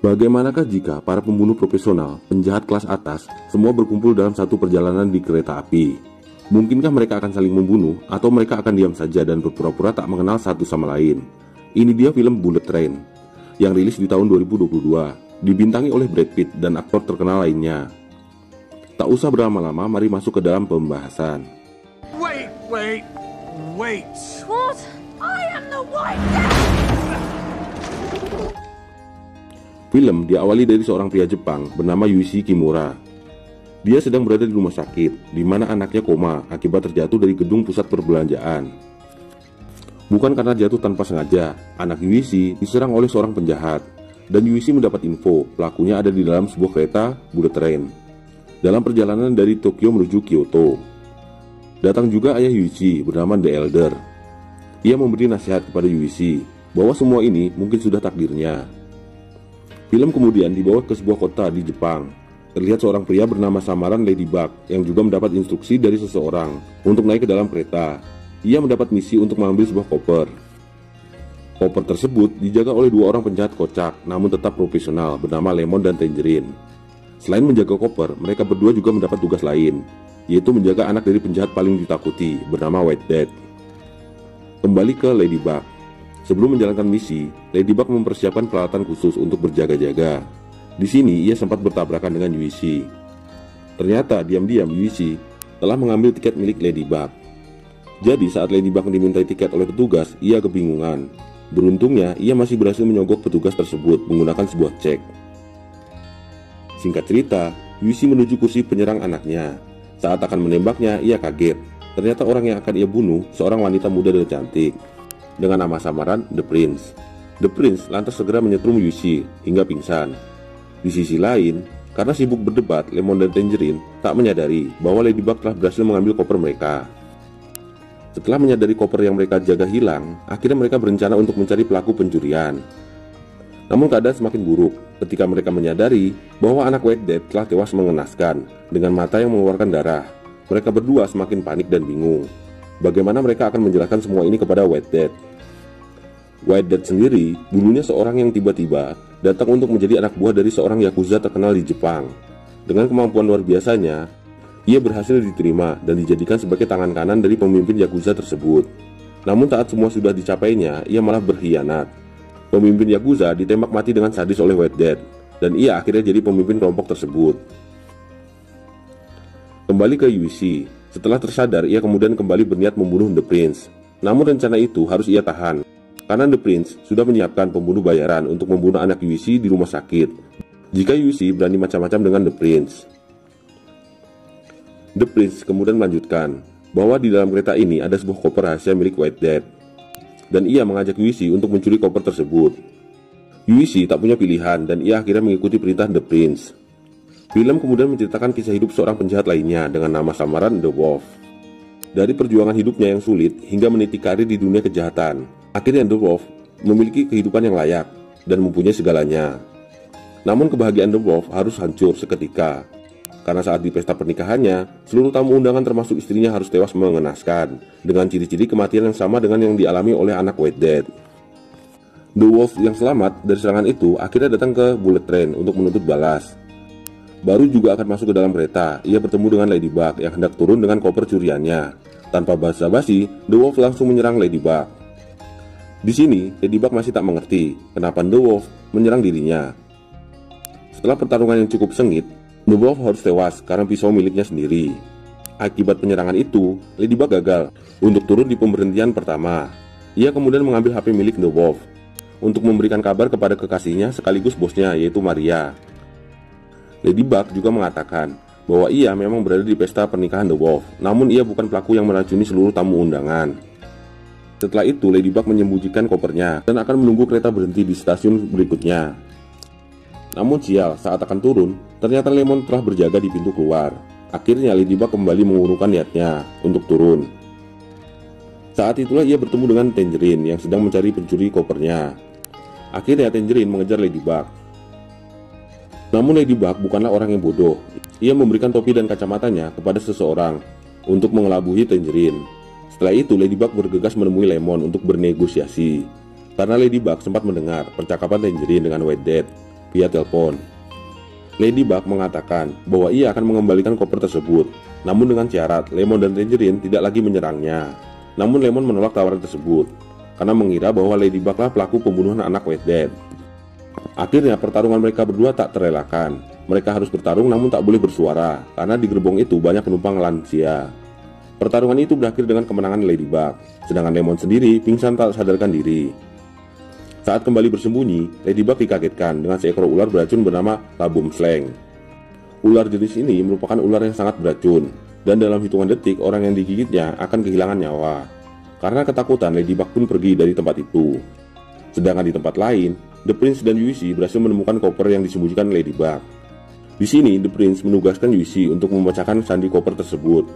Bagaimanakah jika para pembunuh profesional, penjahat kelas atas, semua berkumpul dalam satu perjalanan di kereta api? Mungkinkah mereka akan saling membunuh, atau mereka akan diam saja dan berpura-pura tak mengenal satu sama lain? Ini dia film Bullet Train, yang rilis di tahun 2022, dibintangi oleh Brad Pitt dan aktor terkenal lainnya. Tak usah berlama-lama, mari masuk ke dalam pembahasan. Wait. What? I am the White Death! Film diawali dari seorang pria Jepang bernama Yuichi Kimura. Dia sedang berada di rumah sakit, di mana anaknya koma akibat terjatuh dari gedung pusat perbelanjaan. Bukan karena jatuh tanpa sengaja, anak Yuichi diserang oleh seorang penjahat, dan Yuichi mendapat info pelakunya ada di dalam sebuah kereta Bullet Train dalam perjalanan dari Tokyo menuju Kyoto. Datang juga ayah Yuichi bernama The Elder. Ia memberi nasihat kepada Yuichi bahwa semua ini mungkin sudah takdirnya. Film kemudian dibawa ke sebuah kota di Jepang. Terlihat seorang pria bernama samaran Ladybug yang juga mendapat instruksi dari seseorang untuk naik ke dalam kereta. Ia mendapat misi untuk mengambil sebuah koper. Koper tersebut dijaga oleh dua orang penjahat kocak namun tetap profesional bernama Lemon dan Tangerine. Selain menjaga koper, mereka berdua juga mendapat tugas lain, yaitu menjaga anak dari penjahat paling ditakuti bernama White Death. Kembali ke Ladybug. Sebelum menjalankan misi, Ladybug mempersiapkan peralatan khusus untuk berjaga-jaga. Di sini ia sempat bertabrakan dengan Yuichi. Ternyata diam-diam Yuichi telah mengambil tiket milik Ladybug. Jadi saat Ladybug dimintai tiket oleh petugas, ia kebingungan. Beruntungnya ia masih berhasil menyogok petugas tersebut menggunakan sebuah cek. Singkat cerita, Yuichi menuju kursi penyerang anaknya. Saat akan menembaknya, ia kaget. Ternyata orang yang akan ia bunuh seorang wanita muda dan cantik dengan nama samaran The Prince. The Prince lantas segera menyetrum Yuichi hingga pingsan. Di sisi lain, karena sibuk berdebat, Lemon dan Tangerine tak menyadari bahwa Ladybug telah berhasil mengambil koper mereka. Setelah menyadari koper yang mereka jaga hilang, akhirnya mereka berencana untuk mencari pelaku pencurian. Namun keadaan semakin buruk ketika mereka menyadari bahwa anak White Death telah tewas mengenaskan dengan mata yang mengeluarkan darah. Mereka berdua semakin panik dan bingung. Bagaimana mereka akan menjelaskan semua ini kepada White Death? White Death sendiri dulunya seorang yang tiba-tiba datang untuk menjadi anak buah dari seorang yakuza terkenal di Jepang. Dengan kemampuan luar biasanya, ia berhasil diterima dan dijadikan sebagai tangan kanan dari pemimpin yakuza tersebut. Namun saat semua sudah dicapainya, ia malah berkhianat. Pemimpin yakuza ditembak mati dengan sadis oleh White Death, dan ia akhirnya jadi pemimpin kelompok tersebut. Kembali ke Yuichi. Setelah tersadar, ia kemudian kembali berniat membunuh The Prince. Namun rencana itu harus ia tahan, karena The Prince sudah menyiapkan pembunuh bayaran untuk membunuh anak Yuichi di rumah sakit jika Yuichi berani macam-macam dengan The Prince. The Prince kemudian melanjutkan bahwa di dalam kereta ini ada sebuah koper rahasia milik White Death, dan ia mengajak Yuichi untuk mencuri koper tersebut. Yuichi tak punya pilihan dan ia akhirnya mengikuti perintah The Prince. Film kemudian menceritakan kisah hidup seorang penjahat lainnya dengan nama samaran The Wolf. Dari perjuangan hidupnya yang sulit hingga meniti karir di dunia kejahatan, akhirnya The Wolf memiliki kehidupan yang layak dan mempunyai segalanya. Namun kebahagiaan The Wolf harus hancur seketika, karena saat di pesta pernikahannya, seluruh tamu undangan termasuk istrinya harus tewas mengenaskan, dengan ciri-ciri kematian yang sama dengan yang dialami oleh anak White Death. The Wolf yang selamat dari serangan itu akhirnya datang ke Bullet Train untuk menuntut balas. Baru juga akan masuk ke dalam kereta, ia bertemu dengan Ladybug yang hendak turun dengan koper curiannya. Tanpa basa-basi, The Wolf langsung menyerang Ladybug. Di sini, Ladybug masih tak mengerti kenapa The Wolf menyerang dirinya. Setelah pertarungan yang cukup sengit, The Wolf harus tewas karena pisau miliknya sendiri. Akibat penyerangan itu, Ladybug gagal untuk turun di pemberhentian pertama. Ia kemudian mengambil HP milik The Wolf untuk memberikan kabar kepada kekasihnya sekaligus bosnya, yaitu Maria. Ladybug juga mengatakan bahwa ia memang berada di pesta pernikahan The Wolf, namun ia bukan pelaku yang meracuni seluruh tamu undangan. Setelah itu, Ladybug menyembunyikan kopernya dan akan menunggu kereta berhenti di stasiun berikutnya. Namun sial, saat akan turun, ternyata Lemon telah berjaga di pintu keluar. Akhirnya Ladybug kembali mengurungkan niatnya untuk turun. Saat itulah ia bertemu dengan Tangerine yang sedang mencari pencuri kopernya. Akhirnya Tangerine mengejar Ladybug. Namun Ladybug bukanlah orang yang bodoh. Ia memberikan topi dan kacamatanya kepada seseorang untuk mengelabuhi Tangerine. Setelah itu Ladybug bergegas menemui Lemon untuk bernegosiasi, karena Ladybug sempat mendengar percakapan Tangerine dengan White Death. via telepon. Ladybug mengatakan bahwa ia akan mengembalikan koper tersebut, namun dengan syarat Lemon dan Tangerine tidak lagi menyerangnya. Namun Lemon menolak tawaran tersebut karena mengira bahwa Ladybug lah pelaku pembunuhan anak Whitehead. Akhirnya pertarungan mereka berdua tak terelakkan. Mereka harus bertarung namun tak boleh bersuara karena di gerbong itu banyak penumpang lansia. Pertarungan itu berakhir dengan kemenangan Ladybug, sedangkan Lemon sendiri pingsan tak sadarkan diri. Saat kembali bersembunyi, Ladybug dikagetkan dengan seekor ular beracun bernama Labumslang. Ular jenis ini merupakan ular yang sangat beracun, dan dalam hitungan detik orang yang digigitnya akan kehilangan nyawa. Karena ketakutan, Ladybug pun pergi dari tempat itu. Sedangkan di tempat lain, The Prince dan Yuichi berhasil menemukan koper yang disembunyikan Ladybug. Di sini, The Prince menugaskan Yuichi untuk memecahkan sandi koper tersebut.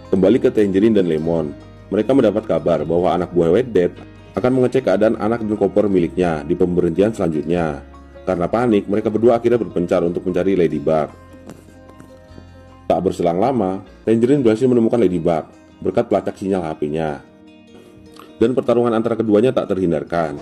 Kembali ke Tangerine dan Lemon, mereka mendapat kabar bahwa anak buah Whitehead akan mengecek keadaan anak dan koper miliknya di pemberhentian selanjutnya. Karena panik, mereka berdua akhirnya berpencar untuk mencari Ladybug. Tak berselang lama, Tangerine berhasil menemukan Ladybug berkat pelacak sinyal HP-nya. Dan pertarungan antara keduanya tak terhindarkan.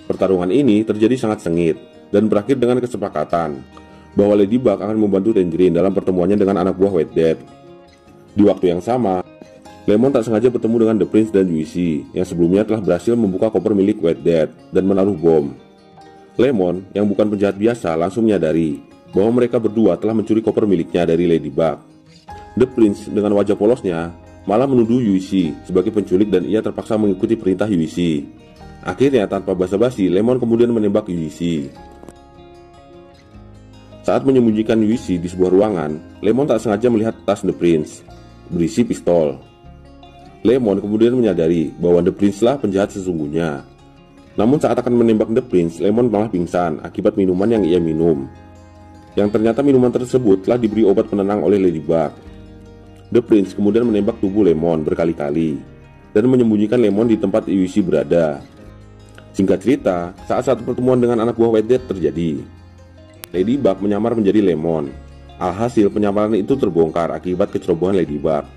Pertarungan ini terjadi sangat sengit dan berakhir dengan kesepakatan bahwa Ladybug akan membantu Tangerine dalam pertemuannya dengan anak buah Whitehead. Di waktu yang sama, Lemon tak sengaja bertemu dengan The Prince dan Yuichi yang sebelumnya telah berhasil membuka koper milik Whitehead dan menaruh bom. Lemon, yang bukan penjahat biasa, langsung menyadari bahwa mereka berdua telah mencuri koper miliknya dari Ladybug. The Prince dengan wajah polosnya malah menuduh Yuichi sebagai penculik dan ia terpaksa mengikuti perintah Yuichi. Akhirnya tanpa basa-basi, Lemon kemudian menembak Yuichi. Saat menyembunyikan Yuichi di sebuah ruangan, Lemon tak sengaja melihat tas The Prince berisi pistol. Lemon kemudian menyadari bahwa The Prince lah penjahat sesungguhnya. Namun saat akan menembak The Prince, Lemon malah pingsan akibat minuman yang ia minum. Yang ternyata minuman tersebut telah diberi obat penenang oleh Ladybug. The Prince kemudian menembak tubuh Lemon berkali-kali dan menyembunyikan Lemon di tempat Yuichi berada. Singkat cerita, saat satu pertemuan dengan anak buah Whitehead terjadi, Ladybug menyamar menjadi Lemon. Alhasil penyamaran itu terbongkar akibat kecerobohan Ladybug.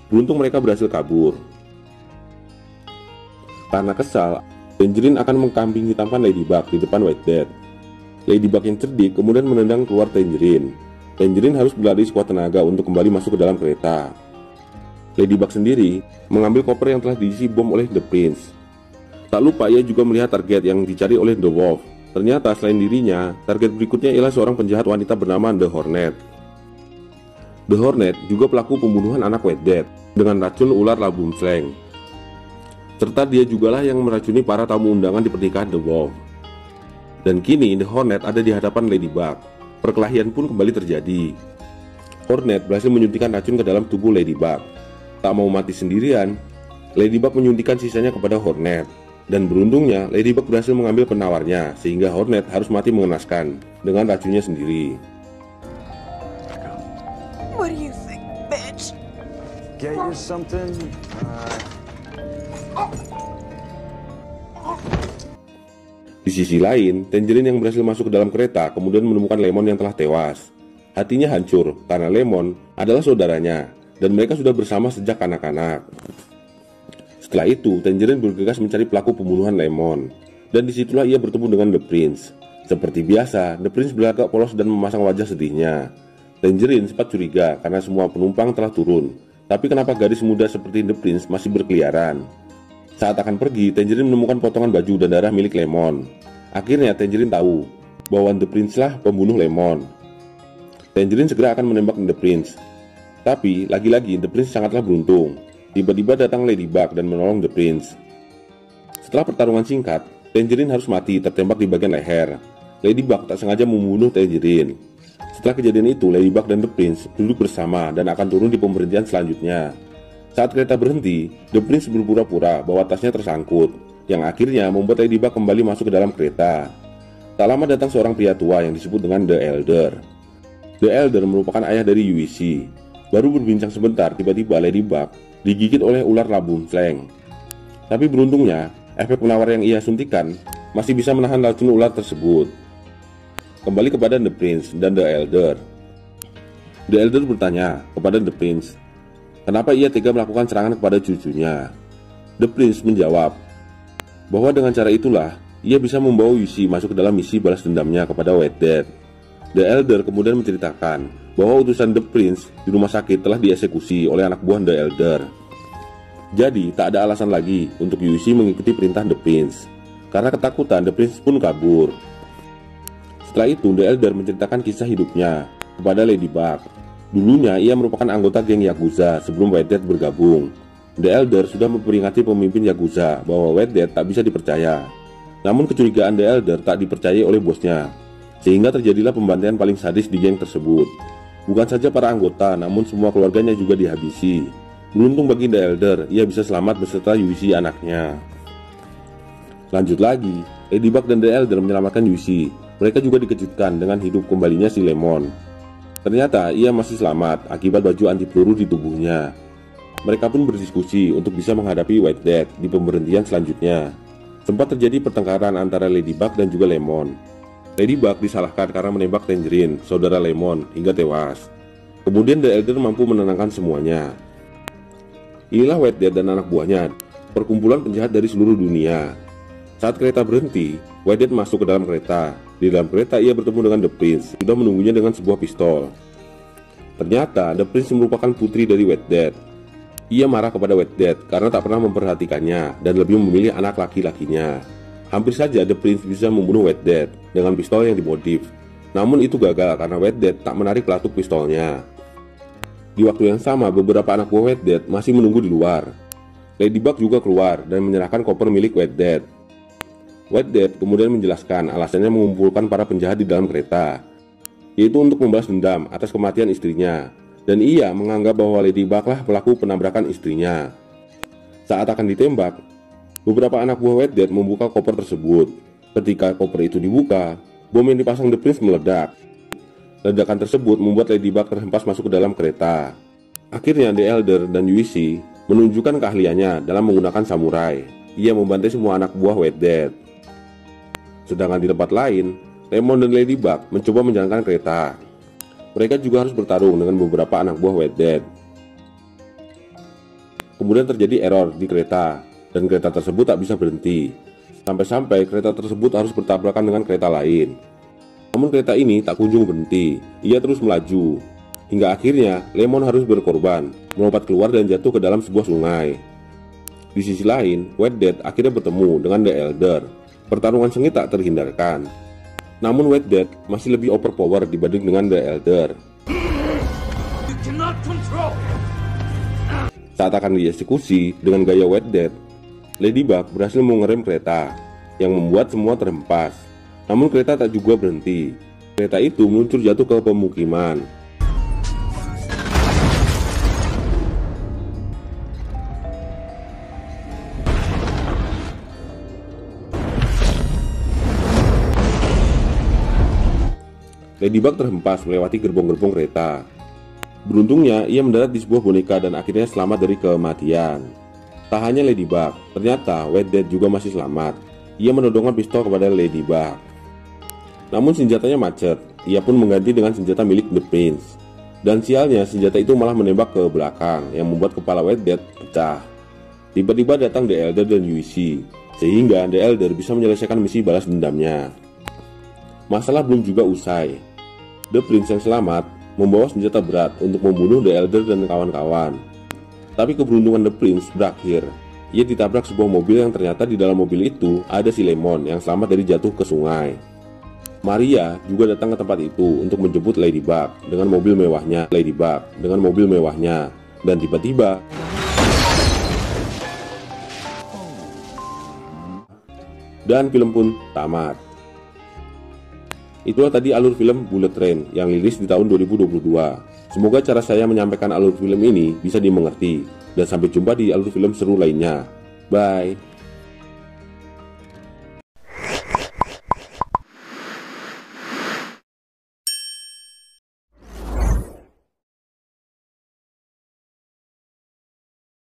Beruntung mereka berhasil kabur. Karena kesal, Tangerine akan mengkambing hitamkan Ladybug di depan Whitehead. Ladybug yang cerdik kemudian menendang keluar Tangerine. Tangerine harus berlari sekuat tenaga untuk kembali masuk ke dalam kereta. Ladybug sendiri mengambil koper yang telah diisi bom oleh The Prince. Tak lupa ia juga melihat target yang dicari oleh The Wolf. Ternyata selain dirinya, target berikutnya ialah seorang penjahat wanita bernama The Hornet. The Hornet juga pelaku pembunuhan anak Whitehead dengan racun ular Labumslang. Serta dia jugalah yang meracuni para tamu undangan di pernikahan The Wolf. Dan kini The Hornet ada di hadapan Ladybug. Perkelahian pun kembali terjadi. Hornet berhasil menyuntikkan racun ke dalam tubuh Ladybug. Tak mau mati sendirian, Ladybug menyuntikkan sisanya kepada Hornet. Dan beruntungnya, Ladybug berhasil mengambil penawarnya, sehingga Hornet harus mati mengenaskan dengan racunnya sendiri. What do you think, bitch? Get you something? Di sisi lain, Tangerine yang berhasil masuk ke dalam kereta kemudian menemukan Lemon yang telah tewas. Hatinya hancur karena Lemon adalah saudaranya, dan mereka sudah bersama sejak kanak-kanak. Setelah itu, Tangerine bergegas mencari pelaku pembunuhan Lemon, dan disitulah ia bertemu dengan The Prince. Seperti biasa, The Prince berlagak polos dan memasang wajah sedihnya. Tangerine sempat curiga karena semua penumpang telah turun, tapi kenapa gadis muda seperti The Prince masih berkeliaran? Saat akan pergi, Tangerine menemukan potongan baju dan darah milik Lemon. Akhirnya Tangerine tahu bahwa The Prince lah pembunuh Lemon. Tangerine segera akan menembak The Prince, tapi lagi-lagi The Prince sangatlah beruntung. Tiba-tiba datang Ladybug dan menolong The Prince. Setelah pertarungan singkat, Tangerine harus mati tertembak di bagian leher. Ladybug tak sengaja membunuh Tangerine. Setelah kejadian itu, Ladybug dan The Prince duduk bersama dan akan turun di pemberhentian selanjutnya. Saat kereta berhenti, The Prince berpura-pura bahwa tasnya tersangkut, yang akhirnya membuat Ladybug kembali masuk ke dalam kereta. Tak lama datang seorang pria tua yang disebut dengan The Elder. The Elder merupakan ayah dari Yuichi. Baru berbincang sebentar, tiba-tiba Ladybug digigit oleh ular Labumslang. Tapi beruntungnya, efek penawar yang ia suntikan masih bisa menahan racun ular tersebut. Kembali kepada The Prince dan The Elder. The Elder bertanya kepada The Prince, kenapa ia tega melakukan serangan kepada cucunya. The Prince menjawab bahwa dengan cara itulah ia bisa membawa Yushi masuk ke dalam misi balas dendamnya kepada White Death. The Elder kemudian menceritakan bahwa utusan The Prince di rumah sakit telah dieksekusi oleh anak buah The Elder. Jadi tak ada alasan lagi untuk Yushi mengikuti perintah The Prince. Karena ketakutan, The Prince pun kabur. Setelah itu, The Elder menceritakan kisah hidupnya kepada Ladybug. Dulunya ia merupakan anggota geng Yakuza sebelum White Death bergabung. The Elder sudah memperingati pemimpin Yakuza bahwa White Death tak bisa dipercaya. Namun kecurigaan The Elder tak dipercayai oleh bosnya, sehingga terjadilah pembantaian paling sadis di geng tersebut. Bukan saja para anggota, namun semua keluarganya juga dihabisi. Beruntung bagi The Elder, ia bisa selamat beserta Yushi anaknya. Lanjut lagi, Ladybug dan The Elder menyelamatkan Yushi. Mereka juga dikejutkan dengan hidup kembalinya si Lemon. Ternyata ia masih selamat akibat baju anti peluru di tubuhnya. Mereka pun berdiskusi untuk bisa menghadapi White Death di pemberhentian selanjutnya. Sempat terjadi pertengkaran antara Ladybug dan juga Lemon. Ladybug disalahkan karena menembak Tangerine, saudara Lemon, hingga tewas. Kemudian The Elder mampu menenangkan semuanya. Inilah White Death dan anak buahnya, perkumpulan penjahat dari seluruh dunia. Saat kereta berhenti, White Death masuk ke dalam kereta. Di dalam kereta ia bertemu dengan The Prince, sudah menunggunya dengan sebuah pistol. Ternyata The Prince merupakan putri dari White Death. Ia marah kepada White Death karena tak pernah memperhatikannya dan lebih memilih anak laki-lakinya. Hampir saja The Prince bisa membunuh White Death dengan pistol yang dimodif. Namun itu gagal karena White Death tak menarik pelatuk pistolnya. Di waktu yang sama, beberapa anak buah White Death masih menunggu di luar. Ladybug juga keluar dan menyerahkan koper milik White Death. White Death kemudian menjelaskan alasannya mengumpulkan para penjahat di dalam kereta, yaitu untuk membalas dendam atas kematian istrinya. Dan ia menganggap bahwa Ladybug lah pelaku penabrakan istrinya. Saat akan ditembak, beberapa anak buah White Death membuka koper tersebut. Ketika koper itu dibuka, bom yang dipasang The Prince meledak. Ledakan tersebut membuat Ladybug terhempas masuk ke dalam kereta. Akhirnya The Elder dan Yushi menunjukkan keahliannya dalam menggunakan samurai. Ia membantai semua anak buah White Death. Sedangkan di tempat lain, Lemon dan Ladybug mencoba menjalankan kereta. Mereka juga harus bertarung dengan beberapa anak buah White Death. Kemudian terjadi error di kereta, dan kereta tersebut tak bisa berhenti. Sampai-sampai kereta tersebut harus bertabrakan dengan kereta lain. Namun kereta ini tak kunjung berhenti, ia terus melaju. Hingga akhirnya Lemon harus berkorban, melompat keluar dan jatuh ke dalam sebuah sungai. Di sisi lain, White Death akhirnya bertemu dengan The Elder. Pertarungan sengit tak terhindarkan. Namun White Death masih lebih overpower dibanding dengan The Elder. Saat akan dieksekusi dengan gaya White Death, Ladybug berhasil mengerem kereta, yang membuat semua terhempas. Namun kereta tak juga berhenti. Kereta itu meluncur jatuh ke pemukiman. Ladybug terhempas melewati gerbong-gerbong kereta. Beruntungnya, ia mendarat di sebuah boneka dan akhirnya selamat dari kematian. Tak hanya Ladybug, ternyata White Death juga masih selamat. Ia menodongkan pistol kepada Ladybug. Namun senjatanya macet, ia pun mengganti dengan senjata milik The Prince. Dan sialnya, senjata itu malah menembak ke belakang, yang membuat kepala White Death pecah. Tiba-tiba datang The Elder dan Yushi, sehingga The Elder bisa menyelesaikan misi balas dendamnya. Masalah belum juga usai. The Prince yang selamat membawa senjata berat untuk membunuh The Elder dan kawan-kawan. Tapi keberuntungan The Prince berakhir. Ia ditabrak sebuah mobil yang ternyata di dalam mobil itu ada si Lemon yang selamat dari jatuh ke sungai. Maria juga datang ke tempat itu untuk menjemput Ladybug dengan mobil mewahnya. Dan tiba-tiba dan film pun tamat. Itulah tadi alur film Bullet Train yang rilis di tahun 2022. Semoga cara saya menyampaikan alur film ini bisa dimengerti. Dan sampai jumpa di alur film seru lainnya. Bye.